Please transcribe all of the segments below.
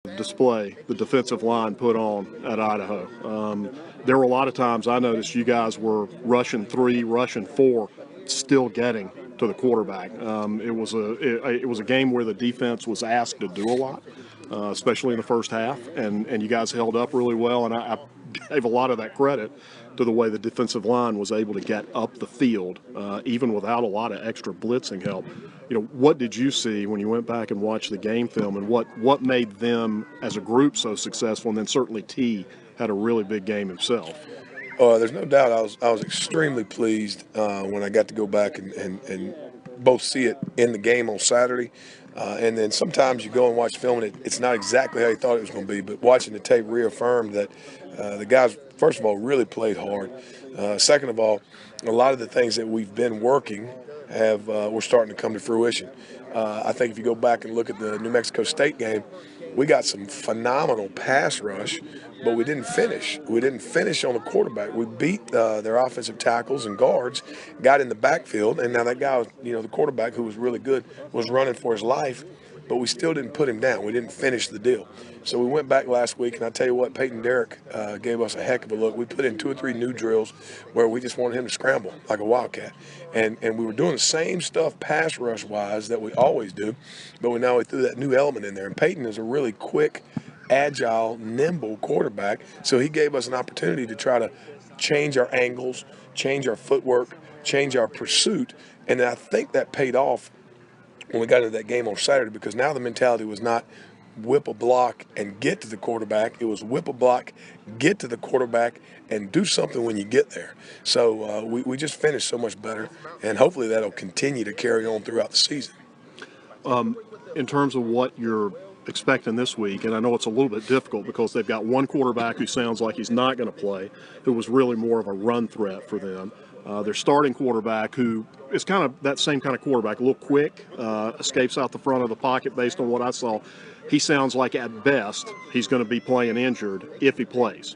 display the defensive line put on at Idaho. There were a lot of times I noticed you guys were rushing 3, rushing 4, still getting to the quarterback. It was a game where the defense was asked to do a lot, especially in the first half, and you guys held up really well. And I gave a lot of that credit to the way the defensive line was able to get up the field, even without a lot of extra blitzing help. What did you see when you went back and watched the game film, and what made them as a group so successful? And then certainly T had a really big game himself. There's no doubt I was extremely pleased when I got to go back and both see it in the game on Saturday. And then sometimes you go and watch film and it's not exactly how you thought it was going to be. But watching the tape reaffirmed that the guys, first of all, really played hard. Second of all, a lot of the things that we've been working were starting to come to fruition. I think if you go back and look at the New Mexico State game, we got some phenomenal pass rush, but we didn't finish. We didn't finish on the quarterback. We beat their offensive tackles and guards, got in the backfield, and now that guy, the quarterback who was really good, was running for his life, but we still didn't put him down. We didn't finish the deal. So we went back last week, and I tell you what, Peyton Derrick gave us a heck of a look. We put in 2 or 3 new drills where we just wanted him to scramble like a wildcat. And we were doing the same stuff pass rush-wise that we always do, but we threw that new element in there. And Peyton is a really quick, agile, nimble quarterback, so he gave us an opportunity to try to change our angles, change our footwork, change our pursuit, and I think that paid off when we got into that game on Saturday, because now the mentality was not whip a block and get to the quarterback. It was whip a block, get to the quarterback, and do something when you get there. So we just finished so much better, and hopefully that'll continue to carry on throughout the season. In terms of what you're expecting this week, and I know it's a little bit difficult because they've got one quarterback who sounds like he's not going to play, who was really more of a run threat for them. Their starting quarterback, who is kind of that same kind of quarterback, a little quick, escapes out the front of the pocket based on what I saw. He sounds like at best he's going to be playing injured if he plays.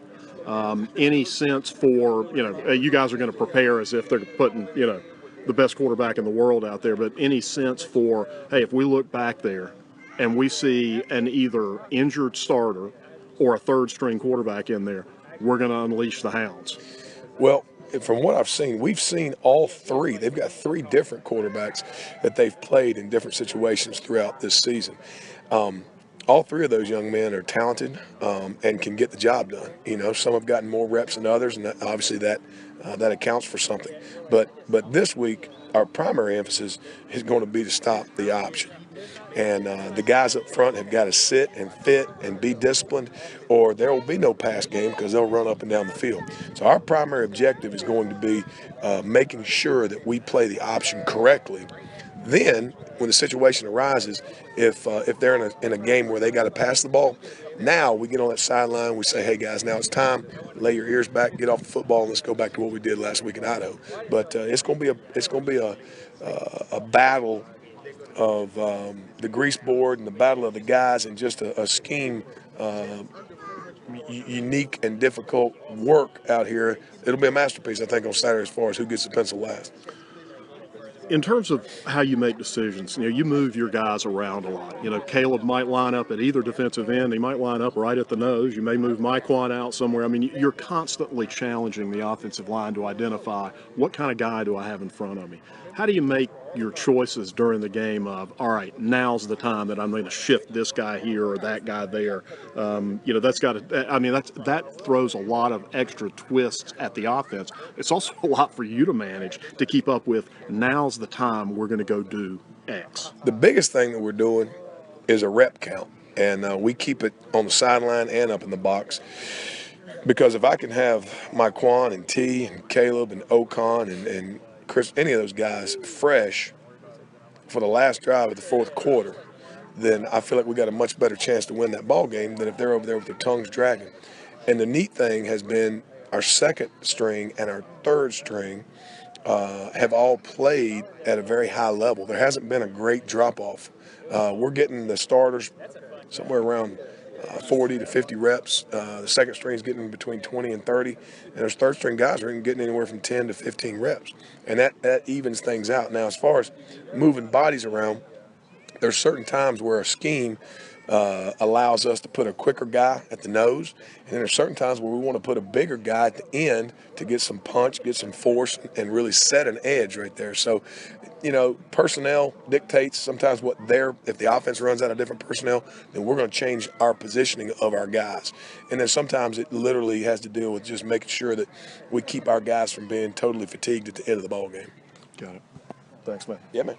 Any sense for, you guys are going to prepare as if they're putting, the best quarterback in the world out there, but any sense for, hey, if we look back there and we see an either injured starter or a third-string quarterback in there, we're going to unleash the hounds? Well, from what I've seen, we've seen all 3. They've got 3 different quarterbacks that they've played in different situations throughout this season. All 3 of those young men are talented and can get the job done. Some have gotten more reps than others, and obviously that accounts for something. But this week, our primary emphasis is going to be to stop the option. And the guys up front have got to sit and fit and be disciplined, or there will be no pass game because they'll run up and down the field. So our primary objective is going to be making sure that we play the option correctly. Then, when the situation arises, if they're in a game where they got to pass the ball, now we get on that sideline. We say, "Hey guys, now it's time. Lay your ears back, get off the football, and let's go back to what we did last week in Idaho." But it's going to be a battle of the grease board and the battle of the guys, and just a scheme, unique and difficult work out here. It'll be a masterpiece, I think, on Saturday as far as who gets the pencil last. In terms of how you make decisions, you move your guys around a lot. Caleb might line up at either defensive end. He might line up right at the nose. You may move Myquan out somewhere. I mean, you're constantly challenging the offensive line to identify what kind of guy do I have in front of me. How do you make your choices during the game of, all right, now's the time that I'm going to shift this guy here or that guy there? That throws a lot of extra twists at the offense. It's also a lot for you to manage to keep up with. Now's the time we're going to go do X. The biggest thing that we're doing is a rep count, and we keep it on the sideline and up in the box. Because if I can have Myquan and T and Caleb and Ocon and Chris, any of those guys fresh for the last drive of the fourth quarter, then I feel like we got a much better chance to win that ball game than if they're over there with their tongues dragging. And the neat thing has been our second string and our third string have all played at a very high level. There hasn't been a great drop-off. We're getting the starters somewhere around 40 to 50 reps. The second string is getting between 20 and 30, and those third string guys are getting anywhere from 10 to 15 reps, and that evens things out. Now, as far as moving bodies around, there's certain times where a scheme allows us to put a quicker guy at the nose, and then there's certain times where we want to put a bigger guy at the end to get some punch, get some force, and really set an edge right there. So, personnel dictates sometimes if the offense runs out of different personnel, then we're going to change our positioning of our guys. And then sometimes it literally has to deal with just making sure that we keep our guys from being totally fatigued at the end of the ball game. Got it. Thanks, man. Yeah, man.